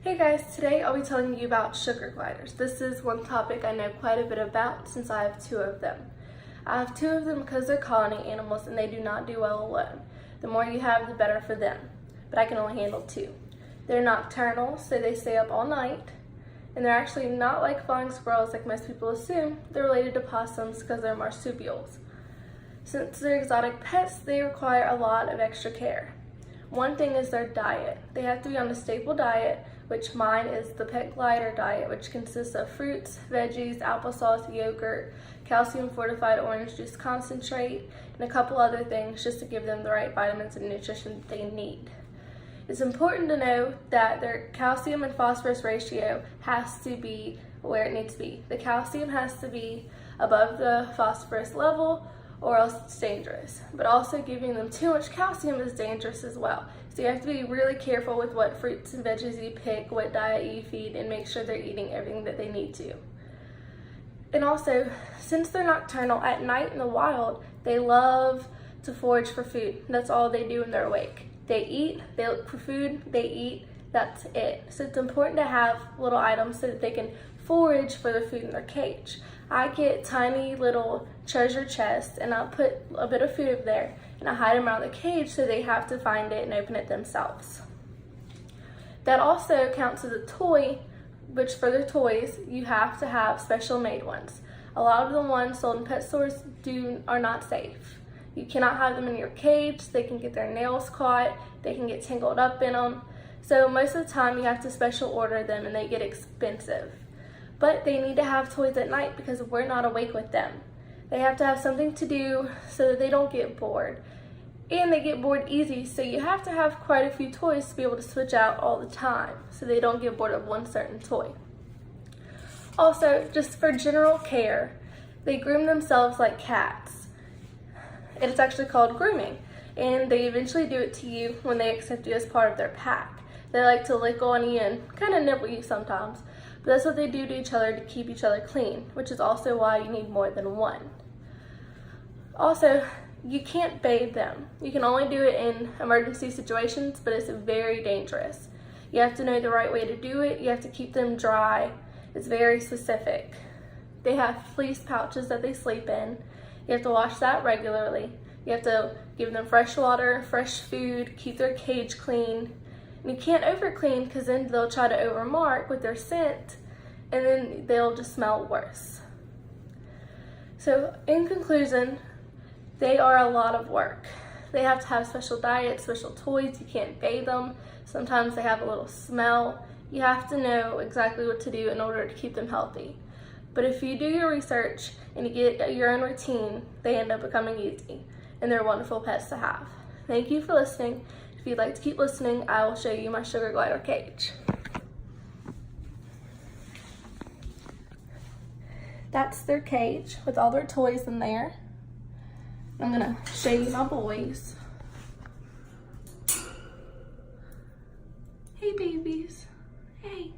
Hey guys, today I'll be telling you about sugar gliders. This is one topic I know quite a bit about since I have two of them. I have two of them because they're colony animals and they do not do well alone. The more you have, the better for them, but I can only handle two. They're nocturnal, so they stay up all night, and they're actually not like flying squirrels like most people assume. They're related to possums because they're marsupials. Since they're exotic pets, they require a lot of extra care. One thing is their diet. They have to be on a staple diet, which mine is the pet glider diet, which consists of fruits, veggies, applesauce, yogurt, calcium fortified orange juice concentrate, and a couple other things just to give them the right vitamins and nutrition that they need. It's important to know that their calcium and phosphorus ratio has to be where it needs to be. The calcium has to be above the phosphorus level, or else it's dangerous. But also giving them too much calcium is dangerous as well. So you have to be really careful with what fruits and veggies you pick, what diet you feed, and make sure they're eating everything that they need to. And also, since they're nocturnal, at night in the wild, they love to forage for food. That's all they do when they're awake. They eat, they look for food, they eat, that's it. So it's important to have little items so that they can forage for the food in their cage. I get tiny little treasure chests and I'll put a bit of food there and I hide them around the cage so they have to find it and open it themselves. That also counts as a toy, which for the toys, you have to have special made ones. A lot of the ones sold in pet stores are not safe. You cannot have them in your cage. They can get their nails caught, they can get tangled up in them. So most of the time you have to special order them and they get expensive. But they need to have toys at night because we're not awake with them. They have to have something to do so that they don't get bored. And they get bored easy, so you have to have quite a few toys to be able to switch out all the time so they don't get bored of one certain toy. Also, just for general care, they groom themselves like cats. It's actually called grooming, and they eventually do it to you when they accept you as part of their pack. They like to lick on you and kind of nibble you sometimes. But that's what they do to each other to keep each other clean, which is also why you need more than one. Also, you can't bathe them. You can only do it in emergency situations, but it's very dangerous. You have to know the right way to do it. You have to keep them dry. It's very specific. They have fleece pouches that they sleep in. You have to wash that regularly. You have to give them fresh water, fresh food, keep their cage clean. And you can't over clean because then they'll try to overmark with their scent and then they'll just smell worse. So in conclusion, they are a lot of work. They have to have special diets, special toys. You can't bathe them. Sometimes they have a little smell. You have to know exactly what to do in order to keep them healthy. But if you do your research and you get your own routine, they end up becoming easy. And they're wonderful pets to have. Thank you for listening. If you'd like to keep listening, I will show you my sugar glider cage. That's their cage with all their toys in there. I'm gonna show you my boys. Hey babies, hey.